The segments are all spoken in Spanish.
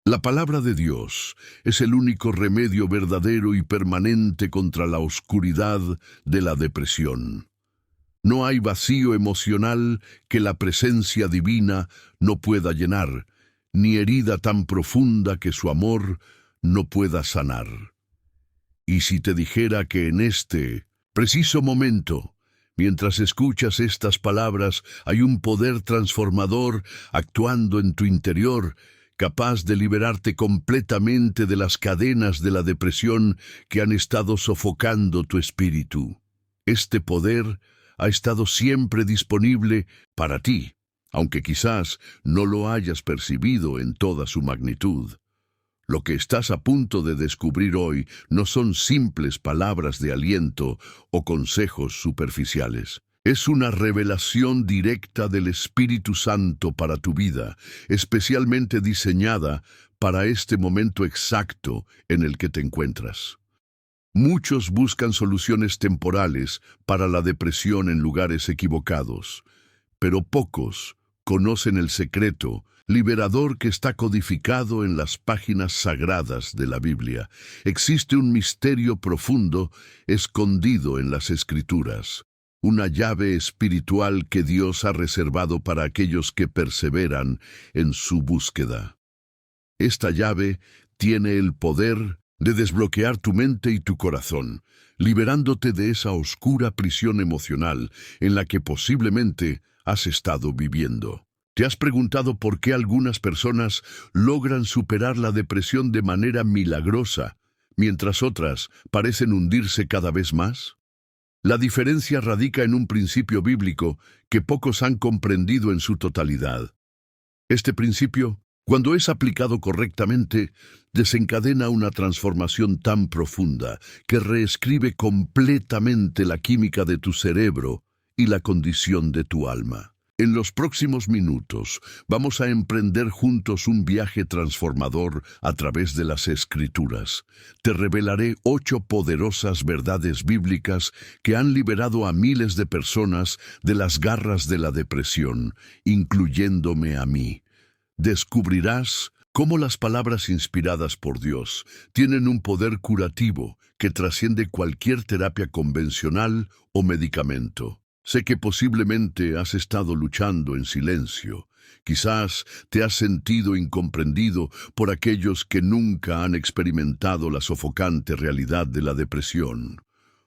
La palabra de Dios es el único remedio verdadero y permanente contra la oscuridad de la depresión. No hay vacío emocional que la presencia divina no pueda llenar, ni herida tan profunda que su amor no pueda sanar. Y si te dijera que en este preciso momento, mientras escuchas estas palabras, hay un poder transformador actuando en tu interior, capaz de liberarte completamente de las cadenas de la depresión que han estado sofocando tu espíritu. Este poder ha estado siempre disponible para ti, aunque quizás no lo hayas percibido en toda su magnitud. Lo que estás a punto de descubrir hoy no son simples palabras de aliento o consejos superficiales. Es una revelación directa del Espíritu Santo para tu vida, especialmente diseñada para este momento exacto en el que te encuentras. Muchos buscan soluciones temporales para la depresión en lugares equivocados, pero pocos conocen el secreto liberador que está codificado en las páginas sagradas de la Biblia. Existe un misterio profundo escondido en las Escrituras, una llave espiritual que Dios ha reservado para aquellos que perseveran en su búsqueda. Esta llave tiene el poder de desbloquear tu mente y tu corazón, liberándote de esa oscura prisión emocional en la que posiblemente has estado viviendo. ¿Te has preguntado por qué algunas personas logran superar la depresión de manera milagrosa, mientras otras parecen hundirse cada vez más? La diferencia radica en un principio bíblico que pocos han comprendido en su totalidad. Este principio, cuando es aplicado correctamente, desencadena una transformación tan profunda que reescribe completamente la química de tu cerebro y la condición de tu alma. En los próximos minutos vamos a emprender juntos un viaje transformador a través de las Escrituras. Te revelaré 8 poderosas verdades bíblicas que han liberado a miles de personas de las garras de la depresión, incluyéndome a mí. Descubrirás cómo las palabras inspiradas por Dios tienen un poder curativo que trasciende cualquier terapia convencional o medicamento. Sé que posiblemente has estado luchando en silencio. Quizás te has sentido incomprendido por aquellos que nunca han experimentado la sofocante realidad de la depresión.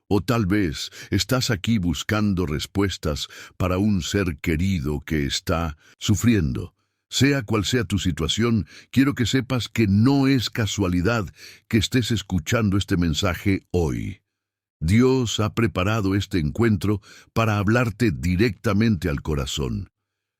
O tal vez estás aquí buscando respuestas para un ser querido que está sufriendo. Sea cual sea tu situación, quiero que sepas que no es casualidad que estés escuchando este mensaje hoy. Dios ha preparado este encuentro para hablarte directamente al corazón.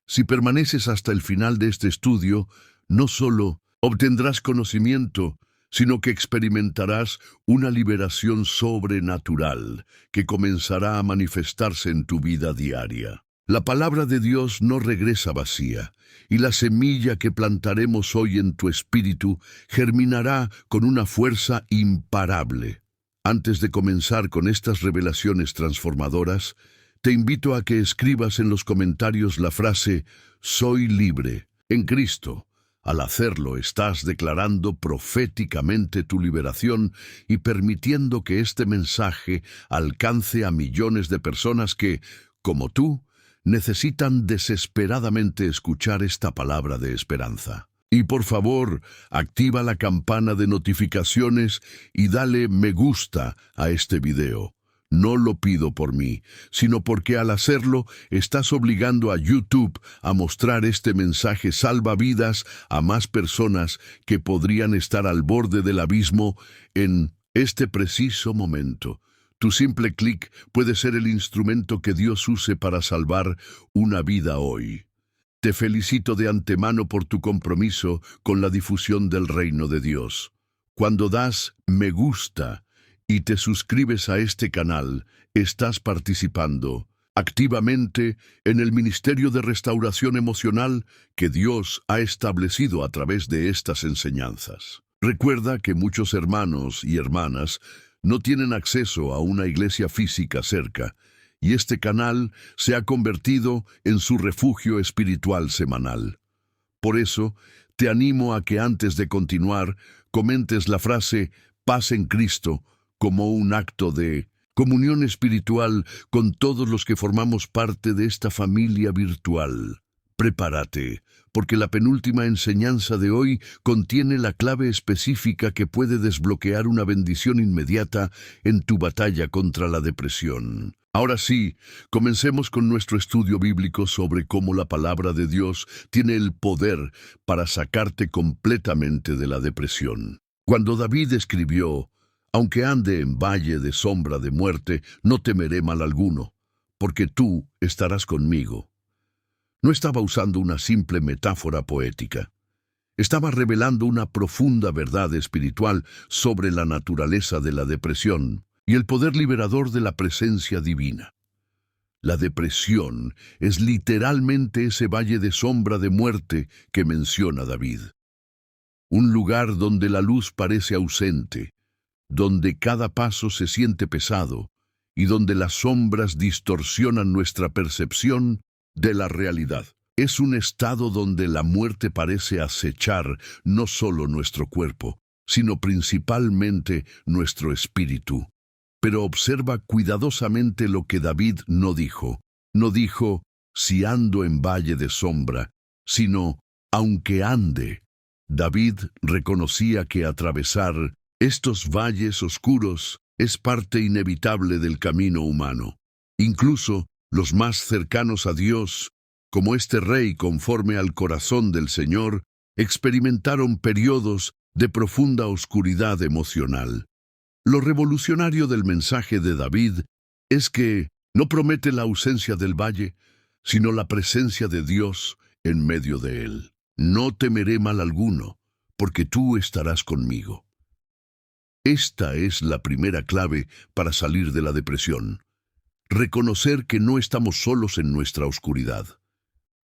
Si permaneces hasta el final de este estudio, no solo obtendrás conocimiento, sino que experimentarás una liberación sobrenatural que comenzará a manifestarse en tu vida diaria. La palabra de Dios no regresa vacía, y la semilla que plantaremos hoy en tu espíritu germinará con una fuerza imparable. Antes de comenzar con estas revelaciones transformadoras, te invito a que escribas en los comentarios la frase «Soy libre» en Cristo. Al hacerlo, estás declarando proféticamente tu liberación y permitiendo que este mensaje alcance a millones de personas que, como tú, necesitan desesperadamente escuchar esta palabra de esperanza. Y por favor, activa la campana de notificaciones y dale me gusta a este video. No lo pido por mí, sino porque al hacerlo estás obligando a YouTube a mostrar este mensaje salvavidas a más personas que podrían estar al borde del abismo en este preciso momento. Tu simple clic puede ser el instrumento que Dios use para salvar una vida hoy. Te felicito de antemano por tu compromiso con la difusión del reino de Dios. Cuando das me gusta y te suscribes a este canal, estás participando activamente en el ministerio de restauración emocional que Dios ha establecido a través de estas enseñanzas. Recuerda que muchos hermanos y hermanas no tienen acceso a una iglesia física cerca, y este canal se ha convertido en su refugio espiritual semanal. Por eso, te animo a que antes de continuar, comentes la frase paz en Cristo como un acto de comunión espiritual con todos los que formamos parte de esta familia virtual. Prepárate, porque la penúltima enseñanza de hoy contiene la clave específica que puede desbloquear una bendición inmediata en tu batalla contra la depresión. Ahora sí, comencemos con nuestro estudio bíblico sobre cómo la palabra de Dios tiene el poder para sacarte completamente de la depresión. Cuando David escribió, aunque ande en valle de sombra de muerte, no temeré mal alguno, porque tú estarás conmigo. No estaba usando una simple metáfora poética. Estaba revelando una profunda verdad espiritual sobre la naturaleza de la depresión y el poder liberador de la presencia divina. La depresión es literalmente ese valle de sombra de muerte que menciona David. Un lugar donde la luz parece ausente, donde cada paso se siente pesado y donde las sombras distorsionan nuestra percepción de la realidad. Es un estado donde la muerte parece acechar no solo nuestro cuerpo, sino principalmente nuestro espíritu. Pero observa cuidadosamente lo que David no dijo. No dijo, si ando en valle de sombra, sino, aunque ande. David reconocía que atravesar estos valles oscuros es parte inevitable del camino humano. Incluso los más cercanos a Dios, como este rey conforme al corazón del Señor, experimentaron periodos de profunda oscuridad emocional. Lo revolucionario del mensaje de David es que no promete la ausencia del valle, sino la presencia de Dios en medio de él. No temeré mal alguno, porque tú estarás conmigo. Esta es la primera clave para salir de la depresión. Reconocer que no estamos solos en nuestra oscuridad.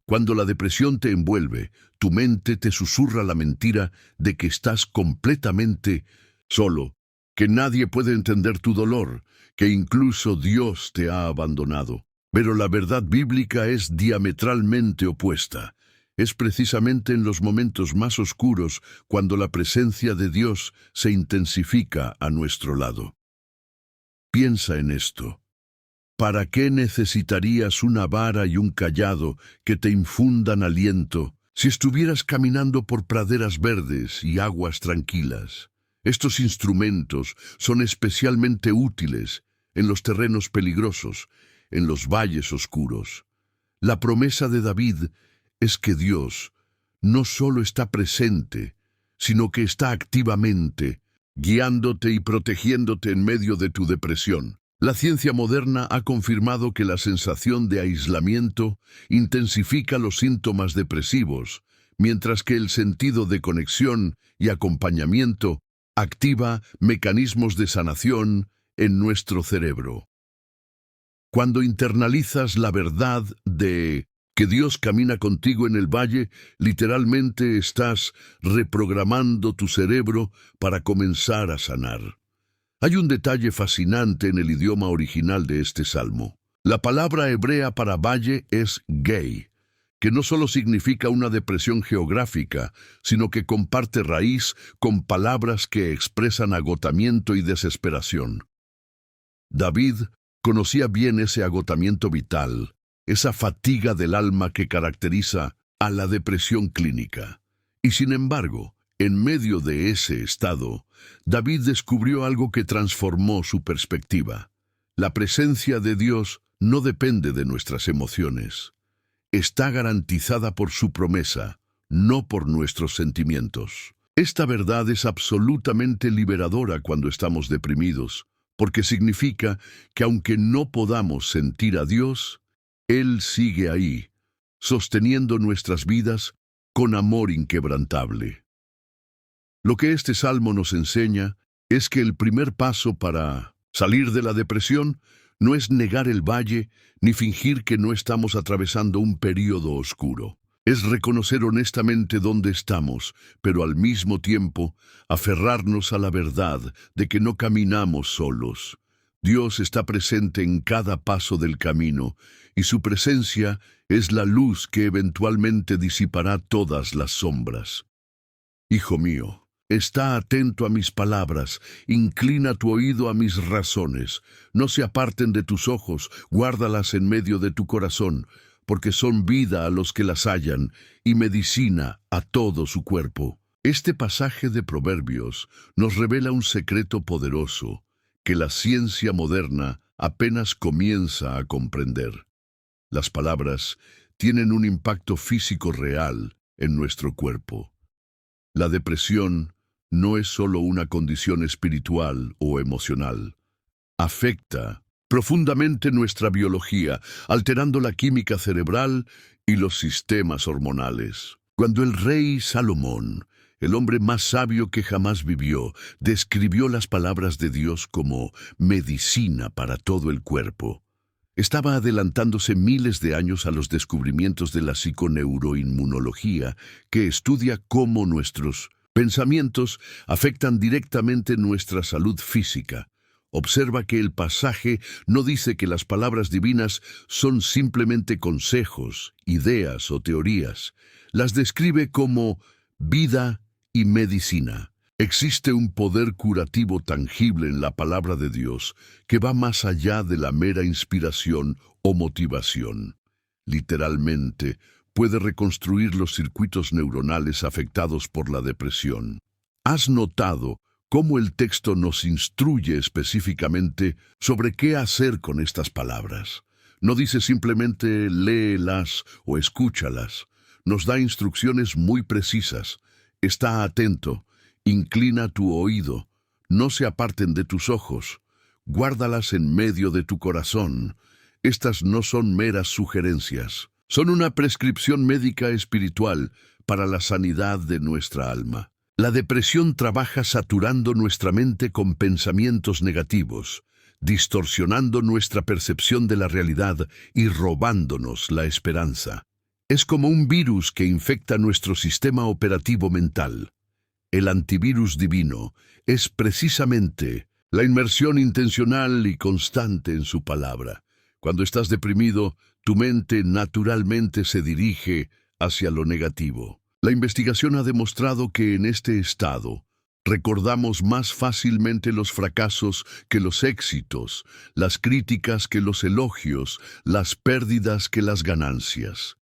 Cuando la depresión te envuelve, tu mente te susurra la mentira de que estás completamente solo, que nadie puede entender tu dolor, que incluso Dios te ha abandonado. Pero la verdad bíblica es diametralmente opuesta. Es precisamente en los momentos más oscuros cuando la presencia de Dios se intensifica a nuestro lado. Piensa en esto. ¿Para qué necesitarías una vara y un cayado que te infundan aliento si estuvieras caminando por praderas verdes y aguas tranquilas? Estos instrumentos son especialmente útiles en los terrenos peligrosos, en los valles oscuros. La promesa de David es que Dios no solo está presente, sino que está activamente guiándote y protegiéndote en medio de tu depresión. La ciencia moderna ha confirmado que la sensación de aislamiento intensifica los síntomas depresivos, mientras que el sentido de conexión y acompañamiento activa mecanismos de sanación en nuestro cerebro. Cuando internalizas la verdad de que Dios camina contigo en el valle, literalmente estás reprogramando tu cerebro para comenzar a sanar. Hay un detalle fascinante en el idioma original de este salmo. La palabra hebrea para valle es gei, que no solo significa una depresión geográfica, sino que comparte raíz con palabras que expresan agotamiento y desesperación. David conocía bien ese agotamiento vital, esa fatiga del alma que caracteriza a la depresión clínica. Y sin embargo, en medio de ese estado, David descubrió algo que transformó su perspectiva. La presencia de Dios no depende de nuestras emociones. Está garantizada por su promesa, no por nuestros sentimientos. Esta verdad es absolutamente liberadora cuando estamos deprimidos, porque significa que aunque no podamos sentir a Dios, Él sigue ahí, sosteniendo nuestras vidas con amor inquebrantable. Lo que este salmo nos enseña es que el primer paso para salir de la depresión no es negar el valle ni fingir que no estamos atravesando un período oscuro. Es reconocer honestamente dónde estamos, pero al mismo tiempo aferrarnos a la verdad de que no caminamos solos. Dios está presente en cada paso del camino, y su presencia es la luz que eventualmente disipará todas las sombras. Hijo mío, está atento a mis palabras, inclina tu oído a mis razones. No se aparten de tus ojos, guárdalas en medio de tu corazón, porque son vida a los que las hallan y medicina a todo su cuerpo. Este pasaje de Proverbios nos revela un secreto poderoso que la ciencia moderna apenas comienza a comprender. Las palabras tienen un impacto físico real en nuestro cuerpo. La depresión no es solo una condición espiritual o emocional. Afecta profundamente nuestra biología, alterando la química cerebral y los sistemas hormonales. Cuando el rey Salomón, el hombre más sabio que jamás vivió, describió las palabras de Dios como medicina para todo el cuerpo, estaba adelantándose miles de años a los descubrimientos de la psiconeuroinmunología, que estudia cómo nuestros pensamientos afectan directamente nuestra salud física. Observa que el pasaje no dice que las palabras divinas son simplemente consejos, ideas o teorías. Las describe como vida y medicina. Existe un poder curativo tangible en la palabra de Dios que va más allá de la mera inspiración o motivación. Literalmente, puede reconstruir los circuitos neuronales afectados por la depresión. ¿Has notado cómo el texto nos instruye específicamente sobre qué hacer con estas palabras? No dice simplemente léelas o escúchalas. Nos da instrucciones muy precisas. Está atento. Inclina tu oído, no se aparten de tus ojos, guárdalas en medio de tu corazón. Estas no son meras sugerencias, son una prescripción médica espiritual para la sanidad de nuestra alma. La depresión trabaja saturando nuestra mente con pensamientos negativos, distorsionando nuestra percepción de la realidad y robándonos la esperanza. Es como un virus que infecta nuestro sistema operativo mental. El antivirus divino es precisamente la inmersión intencional y constante en su palabra. Cuando estás deprimido, tu mente naturalmente se dirige hacia lo negativo. La investigación ha demostrado que en este estado recordamos más fácilmente los fracasos que los éxitos, las críticas que los elogios, las pérdidas que las ganancias.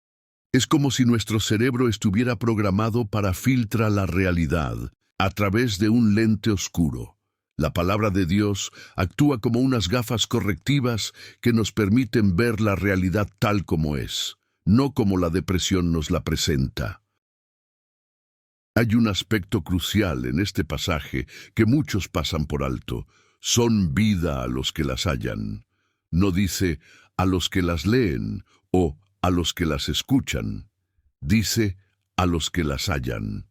Es como si nuestro cerebro estuviera programado para filtrar la realidad a través de un lente oscuro. La palabra de Dios actúa como unas gafas correctivas que nos permiten ver la realidad tal como es, no como la depresión nos la presenta. Hay un aspecto crucial en este pasaje que muchos pasan por alto. Son vida a los que las hallan. No dice a los que las leen o a los que las escuchan, dice a los que las hallan.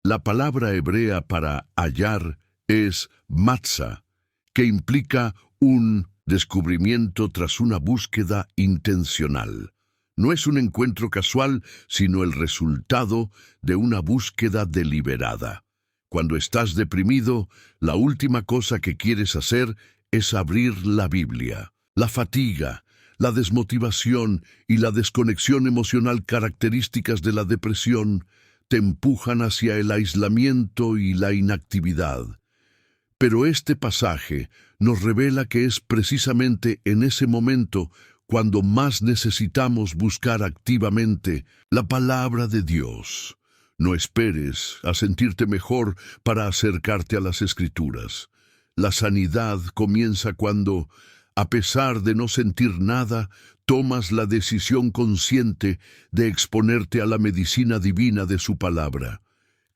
La palabra hebrea para hallar es matzah, que implica un descubrimiento tras una búsqueda intencional. No es un encuentro casual, sino el resultado de una búsqueda deliberada. Cuando estás deprimido, la última cosa que quieres hacer es abrir la Biblia. La fatiga, la desmotivación y la desconexión emocional características de la depresión te empujan hacia el aislamiento y la inactividad. Pero este pasaje nos revela que es precisamente en ese momento cuando más necesitamos buscar activamente la palabra de Dios. No esperes a sentirte mejor para acercarte a las Escrituras. La sanidad comienza cuando, a pesar de no sentir nada, tomas la decisión consciente de exponerte a la medicina divina de su palabra.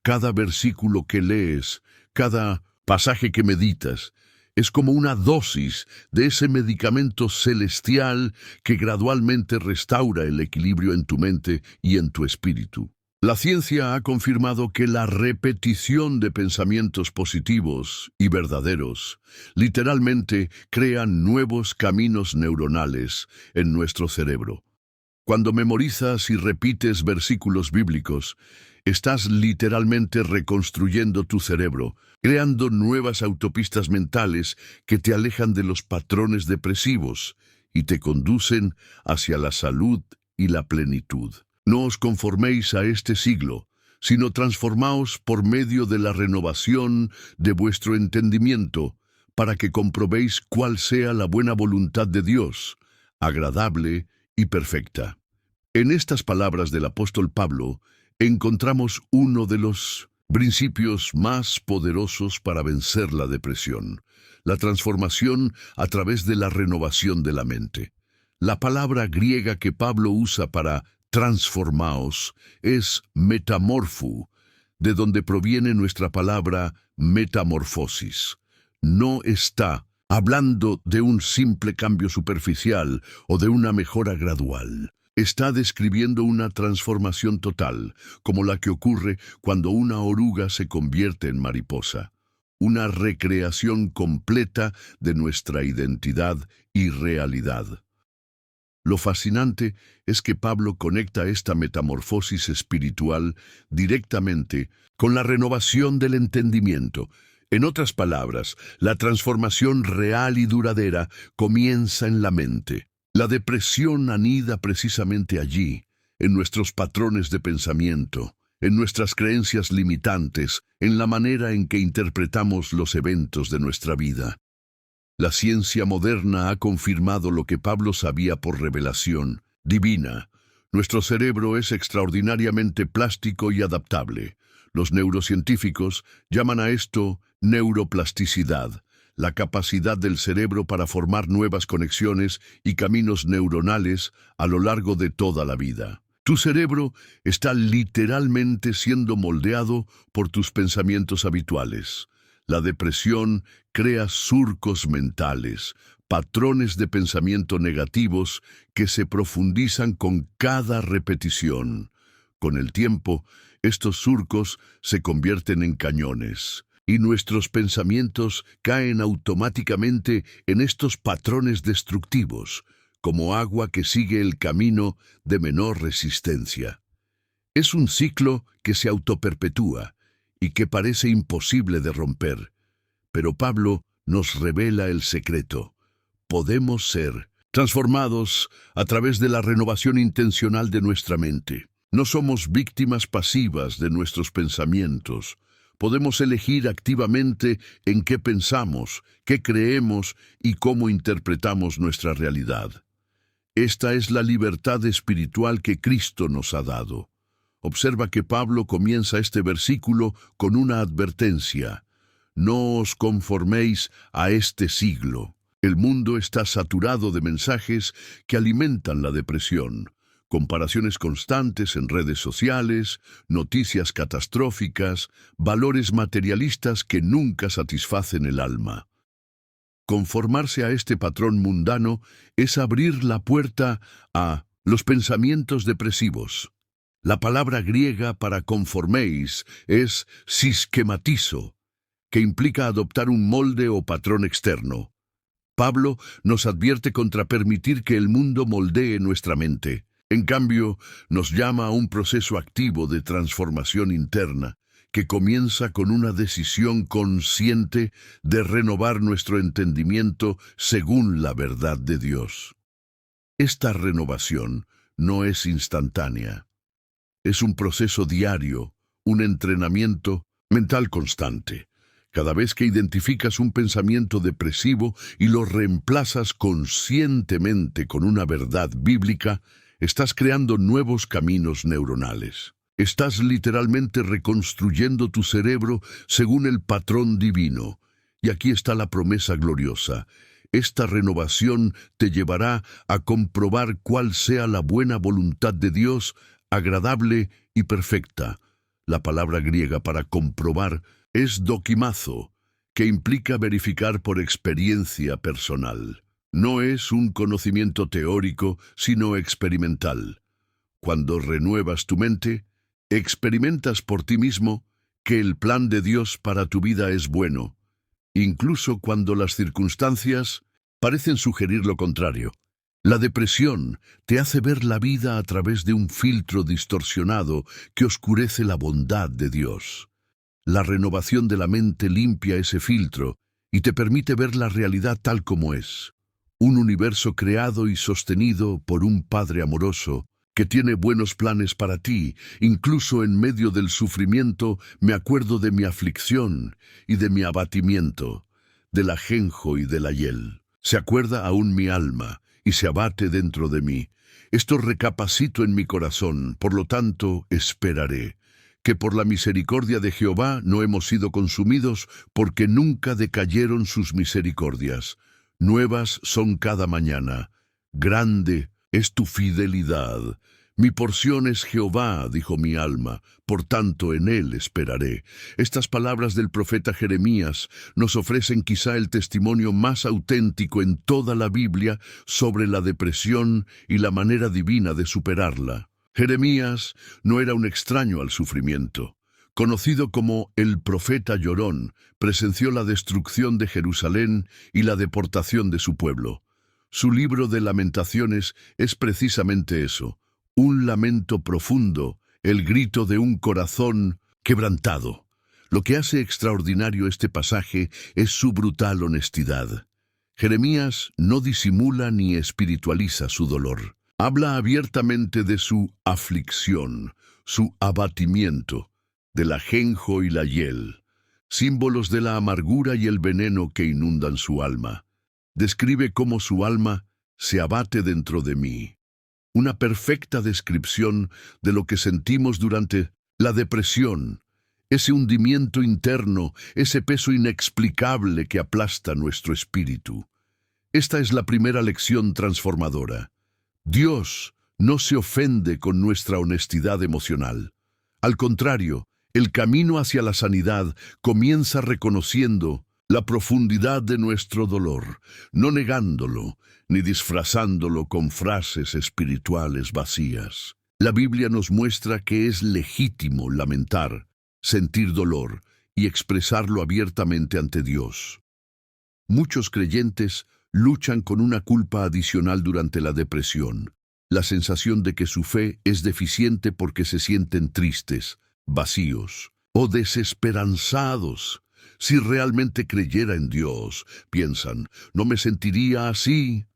Cada versículo que lees, cada pasaje que meditas, es como una dosis de ese medicamento celestial que gradualmente restaura el equilibrio en tu mente y en tu espíritu. La ciencia ha confirmado que la repetición de pensamientos positivos y verdaderos literalmente crean nuevos caminos neuronales en nuestro cerebro. Cuando memorizas y repites versículos bíblicos, estás literalmente reconstruyendo tu cerebro, creando nuevas autopistas mentales que te alejan de los patrones depresivos y te conducen hacia la salud y la plenitud. No os conforméis a este siglo, sino transformaos por medio de la renovación de vuestro entendimiento, para que comprobéis cuál sea la buena voluntad de Dios, agradable y perfecta. En estas palabras del apóstol Pablo encontramos uno de los principios más poderosos para vencer la depresión, la transformación a través de la renovación de la mente. La palabra griega que Pablo usa para transformaos es metamorfo, de donde proviene nuestra palabra metamorfosis. No está hablando de un simple cambio superficial o de una mejora gradual. Está describiendo una transformación total, como la que ocurre cuando una oruga se convierte en mariposa. Una recreación completa de nuestra identidad y realidad. Lo fascinante es que Pablo conecta esta metamorfosis espiritual directamente con la renovación del entendimiento. En otras palabras, la transformación real y duradera comienza en la mente. La depresión anida precisamente allí, en nuestros patrones de pensamiento, en nuestras creencias limitantes, en la manera en que interpretamos los eventos de nuestra vida. La ciencia moderna ha confirmado lo que Pablo sabía por revelación divina. Nuestro cerebro es extraordinariamente plástico y adaptable. Los neurocientíficos llaman a esto neuroplasticidad, la capacidad del cerebro para formar nuevas conexiones y caminos neuronales a lo largo de toda la vida. Tu cerebro está literalmente siendo moldeado por tus pensamientos habituales. La depresión crea surcos mentales, patrones de pensamiento negativos que se profundizan con cada repetición. Con el tiempo, estos surcos se convierten en cañones, y nuestros pensamientos caen automáticamente en estos patrones destructivos, como agua que sigue el camino de menor resistencia. Es un ciclo que se autoperpetúa y que parece imposible de romper. Pero Pablo nos revela el secreto. Podemos ser transformados a través de la renovación intencional de nuestra mente. No somos víctimas pasivas de nuestros pensamientos. Podemos elegir activamente en qué pensamos, qué creemos y cómo interpretamos nuestra realidad. Esta es la libertad espiritual que Cristo nos ha dado. Observa que Pablo comienza este versículo con una advertencia. No os conforméis a este siglo. El mundo está saturado de mensajes que alimentan la depresión. Comparaciones constantes en redes sociales, noticias catastróficas, valores materialistas que nunca satisfacen el alma. Conformarse a este patrón mundano es abrir la puerta a los pensamientos depresivos. La palabra griega para conforméis es siskematizo, que implica adoptar un molde o patrón externo. Pablo nos advierte contra permitir que el mundo moldee nuestra mente. En cambio, nos llama a un proceso activo de transformación interna, que comienza con una decisión consciente de renovar nuestro entendimiento según la verdad de Dios. Esta renovación no es instantánea. Es un proceso diario, un entrenamiento mental constante. Cada vez que identificas un pensamiento depresivo y lo reemplazas conscientemente con una verdad bíblica, estás creando nuevos caminos neuronales. Estás literalmente reconstruyendo tu cerebro según el patrón divino. Y aquí está la promesa gloriosa. Esta renovación te llevará a comprobar cuál sea la buena voluntad de Dios, agradable y perfecta. La palabra griega para comprobar es dokimazo, que implica verificar por experiencia personal. No es un conocimiento teórico, sino experimental. Cuando renuevas tu mente, experimentas por ti mismo que el plan de Dios para tu vida es bueno, incluso cuando las circunstancias parecen sugerir lo contrario. La depresión te hace ver la vida a través de un filtro distorsionado que oscurece la bondad de Dios. La renovación de la mente limpia ese filtro y te permite ver la realidad tal como es. Un universo creado y sostenido por un Padre amoroso que tiene buenos planes para ti. Incluso en medio del sufrimiento me acuerdo de mi aflicción y de mi abatimiento, del ajenjo y del hiel. Se acuerda aún mi alma y se abate dentro de mí. Esto recapacito en mi corazón, por lo tanto esperaré. Que por la misericordia de Jehová no hemos sido consumidos, porque nunca decayeron sus misericordias. Nuevas son cada mañana. Grande es tu fidelidad. Mi porción es Jehová, dijo mi alma, por tanto en él esperaré. Estas palabras del profeta Jeremías nos ofrecen quizá el testimonio más auténtico en toda la Biblia sobre la depresión y la manera divina de superarla. Jeremías no era un extraño al sufrimiento. Conocido como el profeta llorón, presenció la destrucción de Jerusalén y la deportación de su pueblo. Su libro de Lamentaciones es precisamente eso, un lamento profundo, el grito de un corazón quebrantado. Lo que hace extraordinario este pasaje es su brutal honestidad. Jeremías no disimula ni espiritualiza su dolor. Habla abiertamente de su aflicción, su abatimiento, del ajenjo y la hiel, símbolos de la amargura y el veneno que inundan su alma. Describe cómo su alma se abate dentro de mí. Una perfecta descripción de lo que sentimos durante la depresión, ese hundimiento interno, ese peso inexplicable que aplasta nuestro espíritu. Esta es la primera lección transformadora. Dios no se ofende con nuestra honestidad emocional. Al contrario, el camino hacia la sanidad comienza reconociendo la profundidad de nuestro dolor, no negándolo, ni disfrazándolo con frases espirituales vacías. La Biblia nos muestra que es legítimo lamentar, sentir dolor y expresarlo abiertamente ante Dios. Muchos creyentes luchan con una culpa adicional durante la depresión, la sensación de que su fe es deficiente porque se sienten tristes, vacíos o desesperanzados. Si realmente creyera en Dios, piensan, no me sentiría así.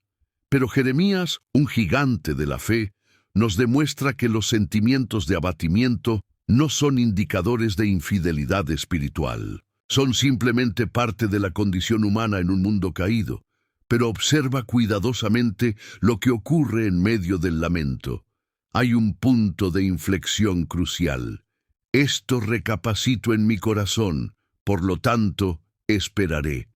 Pero Jeremías, un gigante de la fe, nos demuestra que los sentimientos de abatimiento no son indicadores de infidelidad espiritual. Son simplemente parte de la condición humana en un mundo caído. Pero observa cuidadosamente lo que ocurre en medio del lamento. Hay un punto de inflexión crucial. Esto recapacito en mi corazón, por lo tanto, esperaré.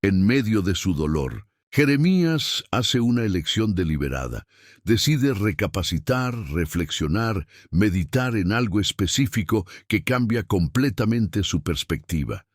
En medio de su dolor, Jeremías hace una elección deliberada. Decide recapacitar, reflexionar, meditar en algo específico que cambia completamente su perspectiva.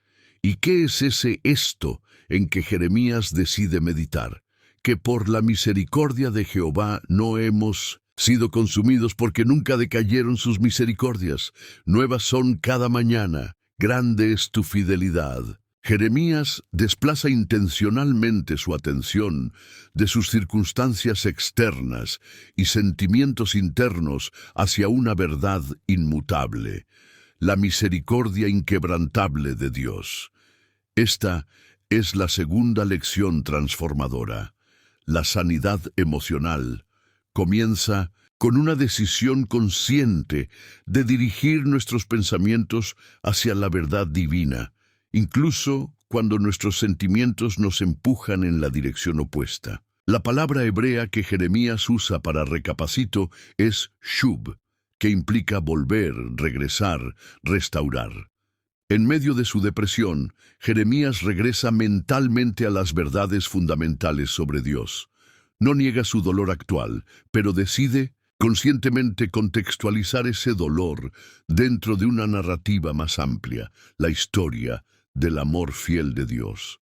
¿Y qué es ese esto en que Jeremías decide meditar? Que por la misericordia de Jehová no hemos sido consumidos, porque nunca decayeron sus misericordias. Nuevas son cada mañana. Grande es tu fidelidad. Jeremías desplaza intencionalmente su atención de sus circunstancias externas y sentimientos internos hacia una verdad inmutable, la misericordia inquebrantable de Dios. Esta es la segunda lección transformadora. La sanidad emocional comienza con una decisión consciente de dirigir nuestros pensamientos hacia la verdad divina, incluso cuando nuestros sentimientos nos empujan en la dirección opuesta. La palabra hebrea que Jeremías usa para recapacito es shub, que implica volver, regresar, restaurar. En medio de su depresión, Jeremías regresa mentalmente a las verdades fundamentales sobre Dios. No niega su dolor actual, pero decide conscientemente contextualizar ese dolor dentro de una narrativa más amplia, la historia del amor fiel de Dios.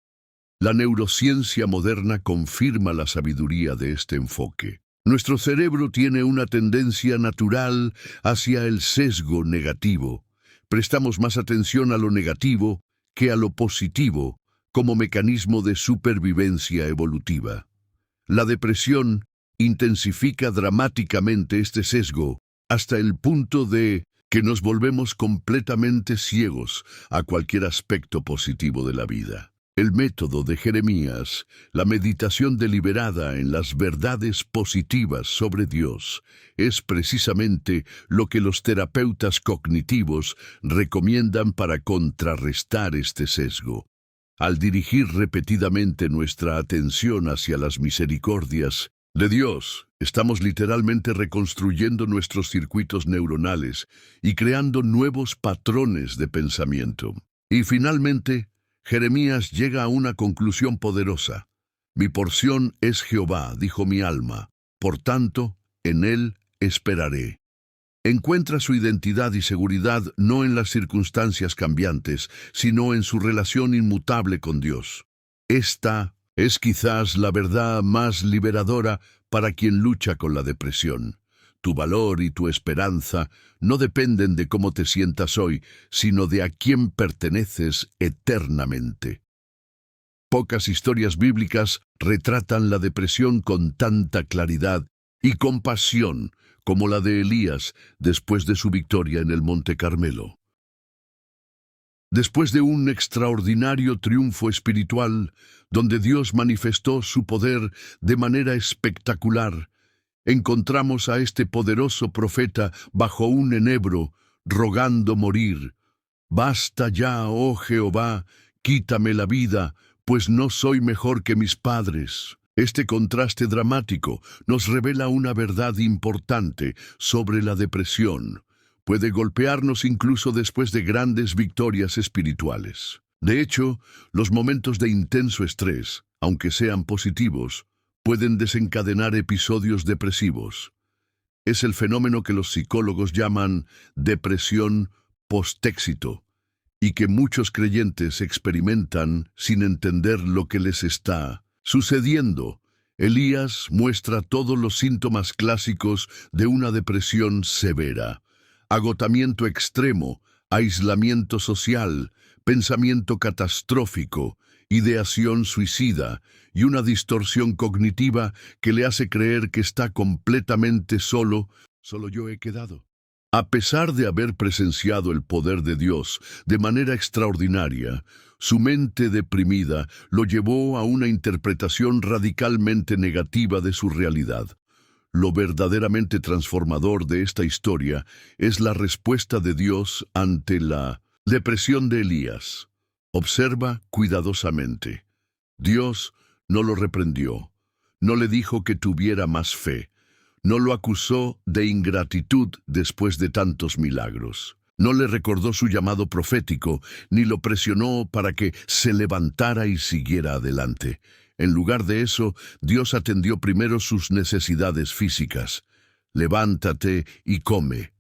La neurociencia moderna confirma la sabiduría de este enfoque. Nuestro cerebro tiene una tendencia natural hacia el sesgo negativo. Prestamos más atención a lo negativo que a lo positivo como mecanismo de supervivencia evolutiva. La depresión intensifica dramáticamente este sesgo hasta el punto de que nos volvemos completamente ciegos a cualquier aspecto positivo de la vida. El método de Jeremías, la meditación deliberada en las verdades positivas sobre Dios, es precisamente lo que los terapeutas cognitivos recomiendan para contrarrestar este sesgo. Al dirigir repetidamente nuestra atención hacia las misericordias de Dios, estamos literalmente reconstruyendo nuestros circuitos neuronales y creando nuevos patrones de pensamiento. Y finalmente, Jeremías llega a una conclusión poderosa. Mi porción es Jehová, dijo mi alma, por tanto, en él esperaré. Encuentra su identidad y seguridad no en las circunstancias cambiantes, sino en su relación inmutable con Dios. Esta es quizás la verdad más liberadora para quien lucha con la depresión. Tu valor y tu esperanza no dependen de cómo te sientas hoy, sino de a quién perteneces eternamente. Pocas historias bíblicas retratan la depresión con tanta claridad y compasión como la de Elías después de su victoria en el Monte Carmelo. Después de un extraordinario triunfo espiritual, donde Dios manifestó su poder de manera espectacular, encontramos a este poderoso profeta bajo un enebro, rogando morir. Basta ya, oh Jehová, quítame la vida, pues no soy mejor que mis padres. Este contraste dramático nos revela una verdad importante sobre la depresión. Puede golpearnos incluso después de grandes victorias espirituales. De hecho, los momentos de intenso estrés, aunque sean positivos, pueden desencadenar episodios depresivos. Es el fenómeno que los psicólogos llaman depresión postéxito y que muchos creyentes experimentan sin entender lo que les está sucediendo. Elías muestra todos los síntomas clásicos de una depresión severa: agotamiento extremo, aislamiento social, pensamiento catastrófico, ideación suicida y una distorsión cognitiva que le hace creer que está completamente solo. Solo yo he quedado. A pesar de haber presenciado el poder de Dios de manera extraordinaria, su mente deprimida lo llevó a una interpretación radicalmente negativa de su realidad. Lo verdaderamente transformador de esta historia es la respuesta de Dios ante la depresión de Elías. Observa cuidadosamente. Dios no lo reprendió, no le dijo que tuviera más fe, no lo acusó de ingratitud después de tantos milagros, no le recordó su llamado profético, ni lo presionó para que se levantara y siguiera adelante. En lugar de eso, Dios atendió primero sus necesidades físicas. Levántate y come.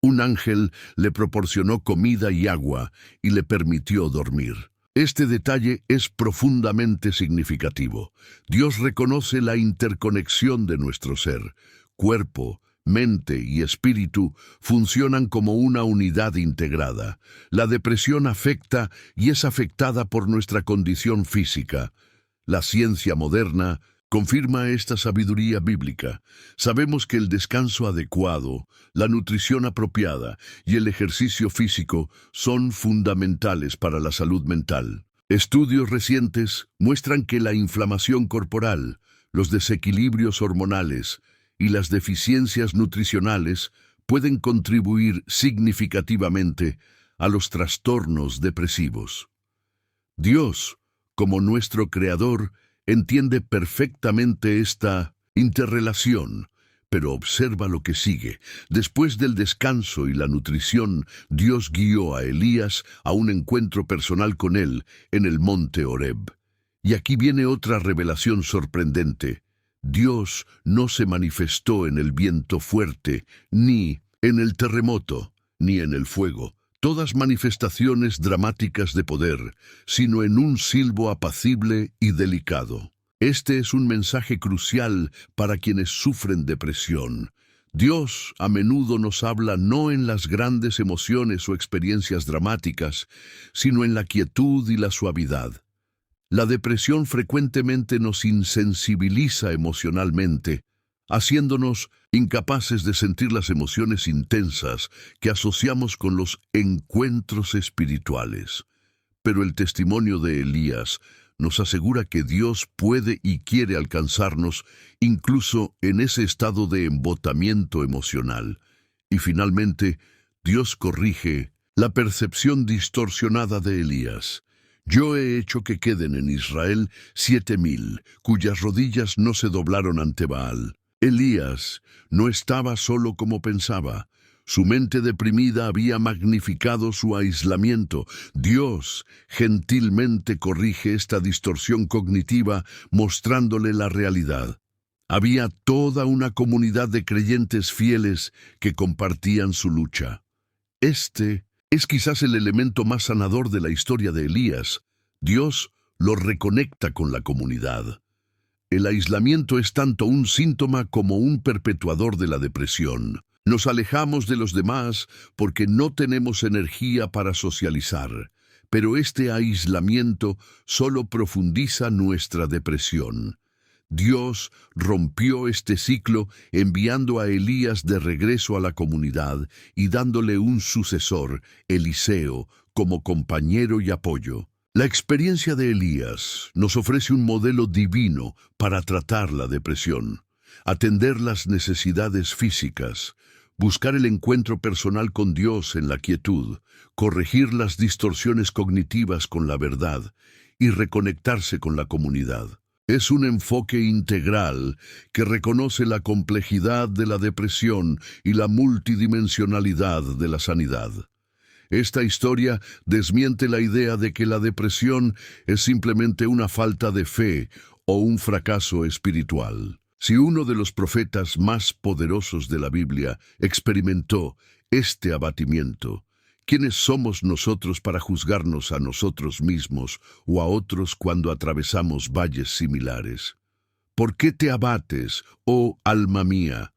Un ángel le proporcionó comida y agua y le permitió dormir. Este detalle es profundamente significativo. Dios reconoce la interconexión de nuestro ser. Cuerpo, mente y espíritu funcionan como una unidad integrada. La depresión afecta y es afectada por nuestra condición física. La ciencia moderna confirma esta sabiduría bíblica. Sabemos que el descanso adecuado, la nutrición apropiada y el ejercicio físico son fundamentales para la salud mental. Estudios recientes muestran que la inflamación corporal, los desequilibrios hormonales y las deficiencias nutricionales pueden contribuir significativamente a los trastornos depresivos. Dios, como nuestro Creador, entiende perfectamente esta interrelación, pero observa lo que sigue. Después del descanso y la nutrición, Dios guió a Elías a un encuentro personal con él en el monte Horeb. Y aquí viene otra revelación sorprendente. Dios no se manifestó en el viento fuerte, ni en el terremoto, ni en el fuego, todas manifestaciones dramáticas de poder, sino en un silbo apacible y delicado. Este es un mensaje crucial para quienes sufren depresión. Dios a menudo nos habla no en las grandes emociones o experiencias dramáticas, sino en la quietud y la suavidad. La depresión frecuentemente nos insensibiliza emocionalmente, haciéndonos incapaces de sentir las emociones intensas que asociamos con los encuentros espirituales. Pero el testimonio de Elías nos asegura que Dios puede y quiere alcanzarnos incluso en ese estado de embotamiento emocional. Y finalmente, Dios corrige la percepción distorsionada de Elías. Yo he hecho que queden en Israel 7,000, cuyas rodillas no se doblaron ante Baal. Elías no estaba solo como pensaba. Su mente deprimida había magnificado su aislamiento. Dios gentilmente corrige esta distorsión cognitiva mostrándole la realidad. Había toda una comunidad de creyentes fieles que compartían su lucha. Este es quizás el elemento más sanador de la historia de Elías. Dios lo reconecta con la comunidad. El aislamiento es tanto un síntoma como un perpetuador de la depresión. Nos alejamos de los demás porque no tenemos energía para socializar, pero este aislamiento solo profundiza nuestra depresión. Dios rompió este ciclo enviando a Elías de regreso a la comunidad y dándole un sucesor, Eliseo, como compañero y apoyo. La experiencia de Elías nos ofrece un modelo divino para tratar la depresión, atender las necesidades físicas, buscar el encuentro personal con Dios en la quietud, corregir las distorsiones cognitivas con la verdad y reconectarse con la comunidad. Es un enfoque integral que reconoce la complejidad de la depresión y la multidimensionalidad de la sanidad. Esta historia desmiente la idea de que la depresión es simplemente una falta de fe o un fracaso espiritual. Si uno de los profetas más poderosos de la Biblia experimentó este abatimiento, ¿quiénes somos nosotros para juzgarnos a nosotros mismos o a otros cuando atravesamos valles similares? ¿Por qué te abates, oh alma mía?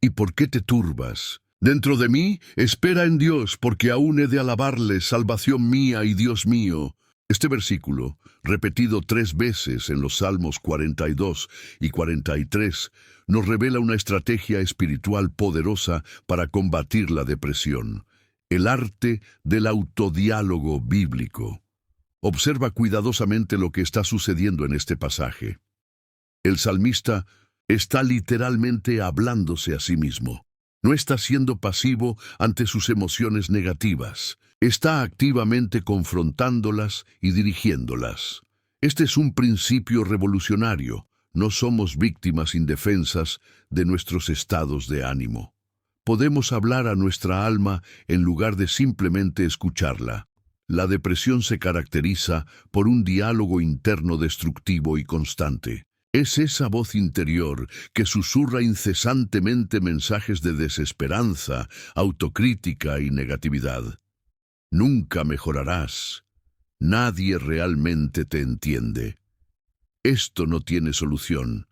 ¿Y por qué te turbas? Dentro de mí, espera en Dios, porque aún he de alabarle, salvación mía y Dios mío. Este versículo, repetido 3 veces en los Salmos 42 y 43, nos revela una estrategia espiritual poderosa para combatir la depresión. El arte del autodiálogo bíblico. Observa cuidadosamente lo que está sucediendo en este pasaje. El salmista está literalmente hablándose a sí mismo. No está siendo pasivo ante sus emociones negativas. Está activamente confrontándolas y dirigiéndolas. Este es un principio revolucionario. No somos víctimas indefensas de nuestros estados de ánimo. Podemos hablar a nuestra alma en lugar de simplemente escucharla. La depresión se caracteriza por un diálogo interno destructivo y constante. Es esa voz interior que susurra incesantemente mensajes de desesperanza, autocrítica y negatividad. Nunca mejorarás. Nadie realmente te entiende. Esto no tiene solución.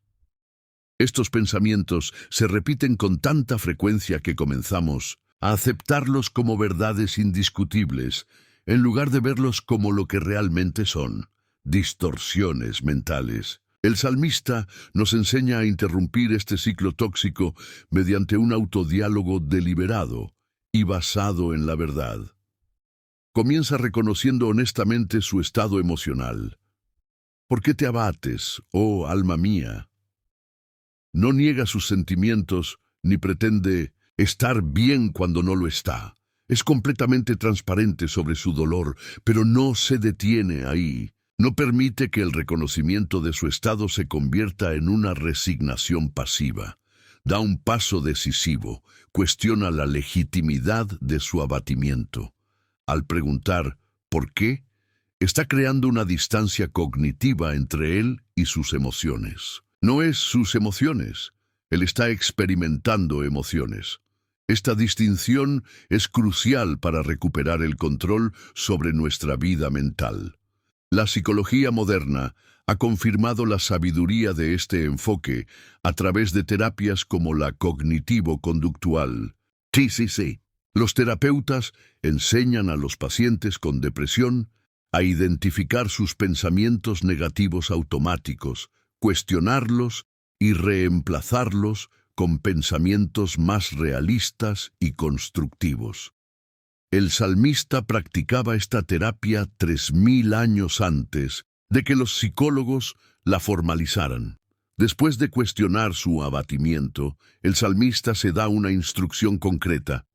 Estos pensamientos se repiten con tanta frecuencia que comenzamos a aceptarlos como verdades indiscutibles, en lugar de verlos como lo que realmente son, distorsiones mentales. El salmista nos enseña a interrumpir este ciclo tóxico mediante un autodiálogo deliberado y basado en la verdad. Comienza reconociendo honestamente su estado emocional. ¿Por qué te abates, oh alma mía? No niega sus sentimientos ni pretende estar bien cuando no lo está. Es completamente transparente sobre su dolor, pero no se detiene ahí. No permite que el reconocimiento de su estado se convierta en una resignación pasiva. Da un paso decisivo, cuestiona la legitimidad de su abatimiento. Al preguntar ¿por qué?, está creando una distancia cognitiva entre él y sus emociones. No es sus emociones, él está experimentando emociones. Esta distinción es crucial para recuperar el control sobre nuestra vida mental. La psicología moderna ha confirmado la sabiduría de este enfoque a través de terapias como la cognitivo-conductual, TCC. Los terapeutas enseñan a los pacientes con depresión a identificar sus pensamientos negativos automáticos, cuestionarlos y reemplazarlos con pensamientos más realistas y constructivos. El salmista practicaba esta terapia 3000 años antes de que los psicólogos la formalizaran. Después de cuestionar su abatimiento, el salmista se da una instrucción concreta: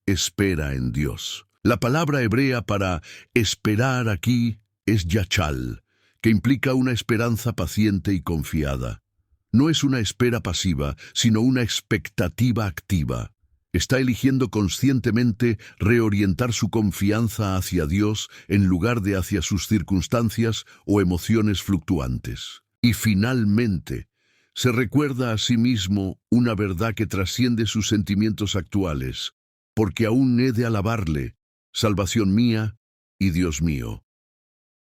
espera en Dios. La palabra hebrea para esperar aquí es yachal, que implica una esperanza paciente y confiada. No es una espera pasiva, sino una expectativa activa. Está eligiendo conscientemente reorientar su confianza hacia Dios en lugar de hacia sus circunstancias o emociones fluctuantes. Y finalmente, se recuerda a sí mismo una verdad que trasciende sus sentimientos actuales: porque aún he de alabarle, salvación mía y Dios mío.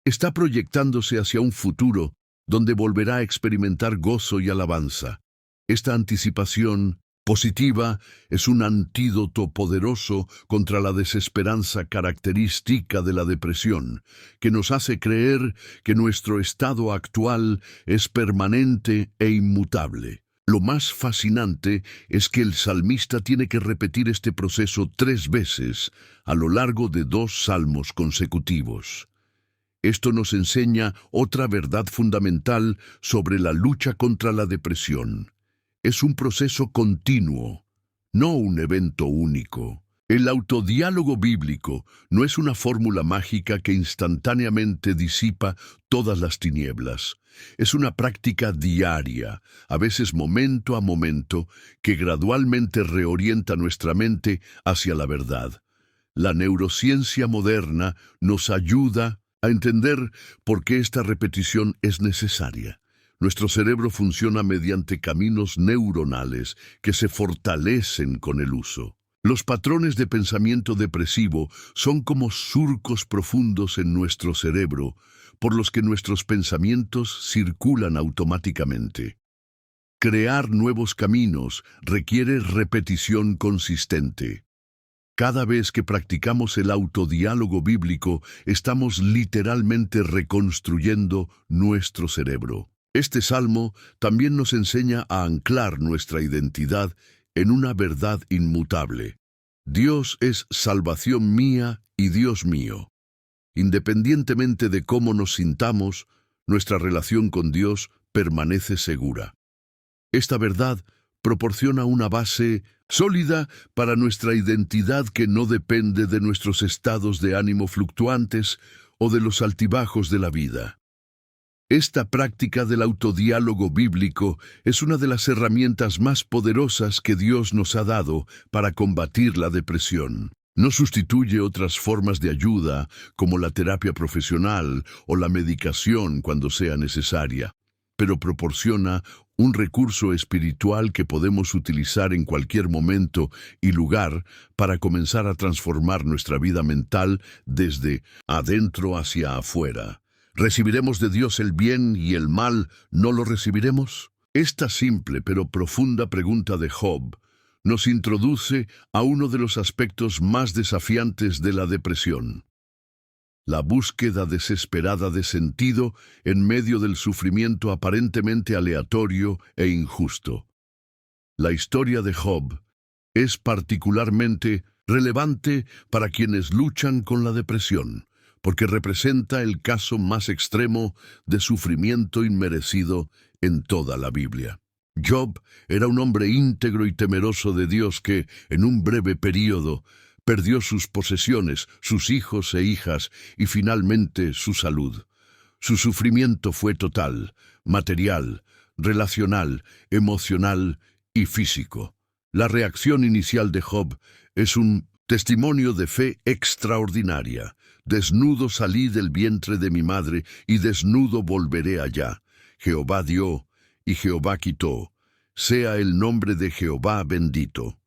Está proyectándose hacia un futuro donde volverá a experimentar gozo y alabanza. Esta anticipación positiva es un antídoto poderoso contra la desesperanza característica de la depresión, que nos hace creer que nuestro estado actual es permanente e inmutable. Lo más fascinante es que el salmista tiene que repetir este proceso 3 veces a lo largo de 2 salmos consecutivos. Esto nos enseña otra verdad fundamental sobre la lucha contra la depresión. Es un proceso continuo, no un evento único. El autodiálogo bíblico no es una fórmula mágica que instantáneamente disipa todas las tinieblas. Es una práctica diaria, a veces momento a momento, que gradualmente reorienta nuestra mente hacia la verdad. La neurociencia moderna nos ayuda a entender por qué esta repetición es necesaria. Nuestro cerebro funciona mediante caminos neuronales que se fortalecen con el uso. Los patrones de pensamiento depresivo son como surcos profundos en nuestro cerebro, por los que nuestros pensamientos circulan automáticamente. Crear nuevos caminos requiere repetición consistente. Cada vez que practicamos el autodiálogo bíblico, estamos literalmente reconstruyendo nuestro cerebro. Este salmo también nos enseña a anclar nuestra identidad en una verdad inmutable. Dios es salvación mía y Dios mío. Independientemente de cómo nos sintamos, nuestra relación con Dios permanece segura. Esta verdad proporciona una base sólida para nuestra identidad que no depende de nuestros estados de ánimo fluctuantes o de los altibajos de la vida. Esta práctica del autodiálogo bíblico es una de las herramientas más poderosas que Dios nos ha dado para combatir la depresión. No sustituye otras formas de ayuda, como la terapia profesional o la medicación cuando sea necesaria, pero proporciona un recurso espiritual que podemos utilizar en cualquier momento y lugar para comenzar a transformar nuestra vida mental desde adentro hacia afuera. ¿Recibiremos de Dios el bien y el mal no lo recibiremos? Esta simple pero profunda pregunta de Job nos introduce a uno de los aspectos más desafiantes de la depresión: la búsqueda desesperada de sentido en medio del sufrimiento aparentemente aleatorio e injusto. La historia de Job es particularmente relevante para quienes luchan con la depresión, porque representa el caso más extremo de sufrimiento inmerecido en toda la Biblia. Job era un hombre íntegro y temeroso de Dios que, en un breve período, perdió sus posesiones, sus hijos e hijas y finalmente su salud. Su sufrimiento fue total, material, relacional, emocional y físico. La reacción inicial de Job es un testimonio de fe extraordinaria. Desnudo salí del vientre de mi madre y desnudo volveré allá. Jehová dio y Jehová quitó. Sea el nombre de Jehová bendito.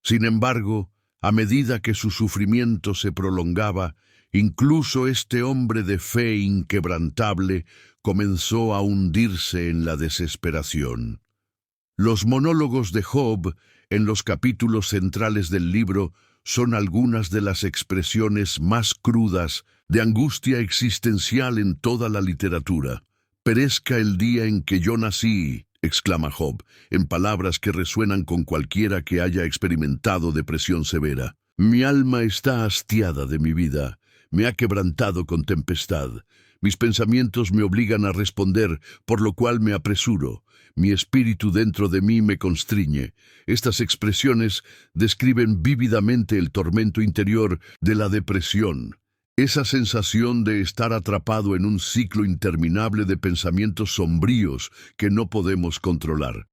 Sin embargo, a medida que su sufrimiento se prolongaba, incluso este hombre de fe inquebrantable comenzó a hundirse en la desesperación. Los monólogos de Job, en los capítulos centrales del libro, son algunas de las expresiones más crudas de angustia existencial en toda la literatura. «Perezca el día en que yo nací», exclama Job, en palabras que resuenan con cualquiera que haya experimentado depresión severa. Mi alma está hastiada de mi vida, me ha quebrantado con tempestad. Mis pensamientos me obligan a responder, por lo cual me apresuro. Mi espíritu dentro de mí me constriñe. Estas expresiones describen vívidamente el tormento interior de la depresión. Esa sensación de estar atrapado en un ciclo interminable de pensamientos sombríos que no podemos controlar.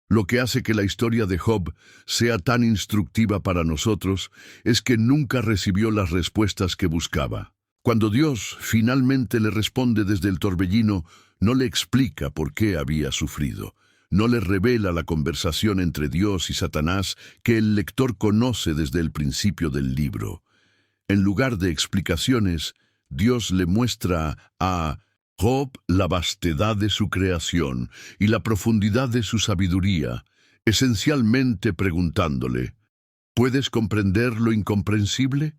Lo que hace que la historia de Job sea tan instructiva para nosotros es que nunca recibió las respuestas que buscaba. Cuando Dios finalmente le responde desde el torbellino, no le explica por qué había sufrido. No le revela la conversación entre Dios y Satanás que el lector conoce desde el principio del libro. En lugar de explicaciones, Dios le muestra a Job la vastedad de su creación y la profundidad de su sabiduría, esencialmente preguntándole, ¿puedes comprender lo incomprensible?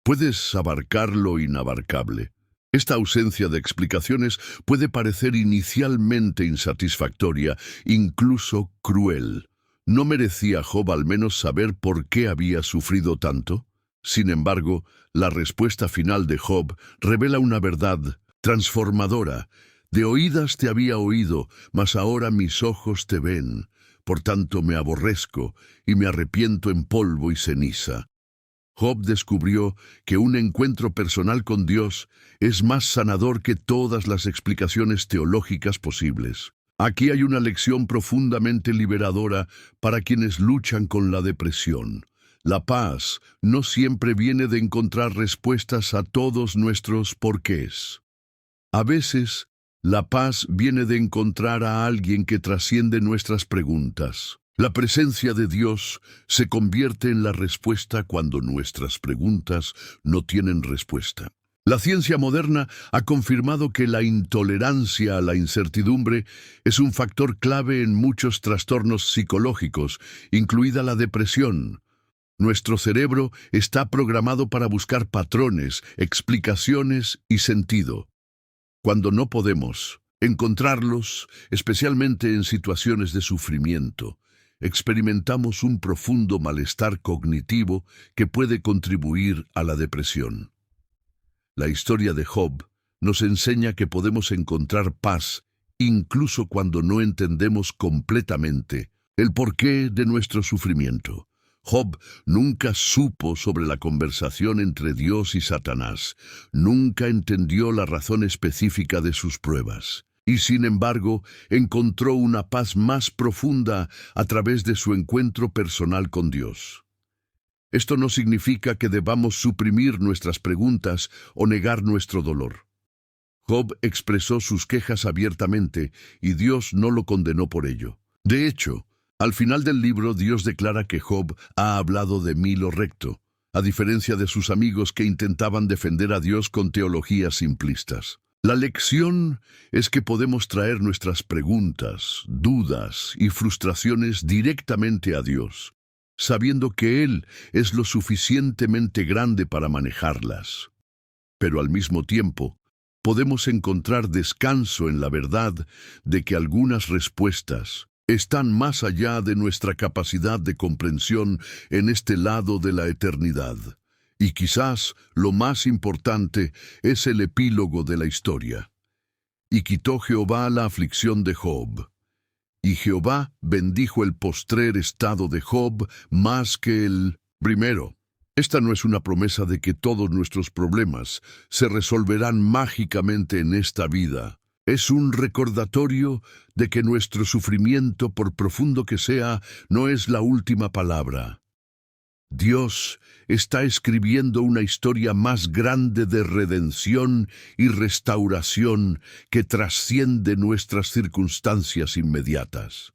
¿Puedes abarcar lo inabarcable? Esta ausencia de explicaciones puede parecer inicialmente insatisfactoria, incluso cruel. ¿No merecía Job al menos saber por qué había sufrido tanto? Sin embargo, la respuesta final de Job revela una verdad transformadora. De oídas te había oído, mas ahora mis ojos te ven. Por tanto me aborrezco y me arrepiento en polvo y ceniza. Job descubrió que un encuentro personal con Dios es más sanador que todas las explicaciones teológicas posibles. Aquí hay una lección profundamente liberadora para quienes luchan con la depresión. La paz no siempre viene de encontrar respuestas a todos nuestros porqués. A veces, la paz viene de encontrar a alguien que trasciende nuestras preguntas. La presencia de Dios se convierte en la respuesta cuando nuestras preguntas no tienen respuesta. La ciencia moderna ha confirmado que la intolerancia a la incertidumbre es un factor clave en muchos trastornos psicológicos, incluida la depresión. Nuestro cerebro está programado para buscar patrones, explicaciones y sentido. Cuando no podemos encontrarlos, especialmente en situaciones de sufrimiento, experimentamos un profundo malestar cognitivo que puede contribuir a la depresión. La historia de Job nos enseña que podemos encontrar paz incluso cuando no entendemos completamente el porqué de nuestro sufrimiento. Job nunca supo sobre la conversación entre Dios y Satanás, nunca entendió la razón específica de sus pruebas, y sin embargo encontró una paz más profunda a través de su encuentro personal con Dios. Esto no significa que debamos suprimir nuestras preguntas o negar nuestro dolor. Job expresó sus quejas abiertamente y Dios no lo condenó por ello. De hecho, al final del libro, Dios declara que Job ha hablado de mí lo recto, a diferencia de sus amigos que intentaban defender a Dios con teologías simplistas. La lección es que podemos traer nuestras preguntas, dudas y frustraciones directamente a Dios, sabiendo que Él es lo suficientemente grande para manejarlas. Pero al mismo tiempo, podemos encontrar descanso en la verdad de que algunas respuestas están más allá de nuestra capacidad de comprensión en este lado de la eternidad. Y quizás lo más importante es el epílogo de la historia. Y quitó Jehová la aflicción de Job. Y Jehová bendijo el postrer estado de Job más que el primero. Esta no es una promesa de que todos nuestros problemas se resolverán mágicamente en esta vida. Es un recordatorio de que nuestro sufrimiento, por profundo que sea, no es la última palabra. Dios está escribiendo una historia más grande de redención y restauración que trasciende nuestras circunstancias inmediatas.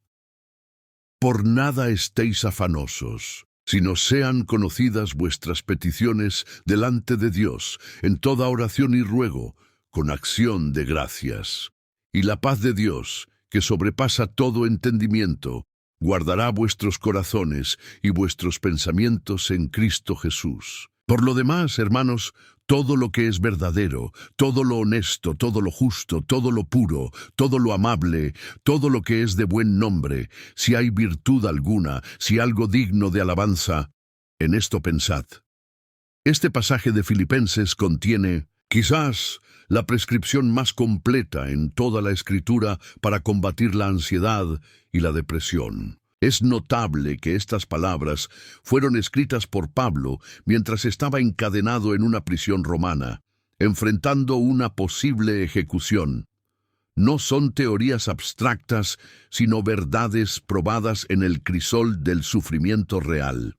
Por nada estéis afanosos, sino sean conocidas vuestras peticiones delante de Dios, en toda oración y ruego, con acción de gracias. Y la paz de Dios, que sobrepasa todo entendimiento, guardará vuestros corazones y vuestros pensamientos en Cristo Jesús. Por lo demás, hermanos, todo lo que es verdadero, todo lo honesto, todo lo justo, todo lo puro, todo lo amable, todo lo que es de buen nombre, si hay virtud alguna, si algo digno de alabanza, En esto pensad. Este pasaje de Filipenses contiene, quizás, la prescripción más completa en toda la Escritura para combatir la ansiedad y la depresión. Es notable que estas palabras fueron escritas por Pablo mientras estaba encadenado en una prisión romana, enfrentando una posible ejecución. No son teorías abstractas, sino verdades probadas en el crisol del sufrimiento real.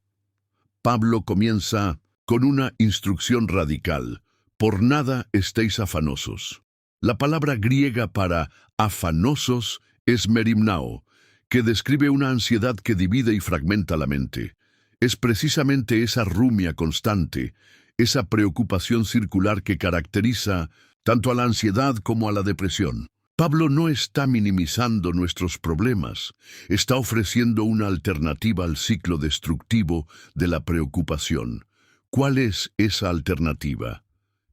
Pablo comienza con una instrucción radical: por nada estéis afanosos. La palabra griega para afanosos es merimnao, que describe una ansiedad que divide y fragmenta la mente. Es precisamente esa rumia constante, esa preocupación circular que caracteriza tanto a la ansiedad como a la depresión. Pablo no está minimizando nuestros problemas, está ofreciendo una alternativa al ciclo destructivo de la preocupación. ¿Cuál es esa alternativa?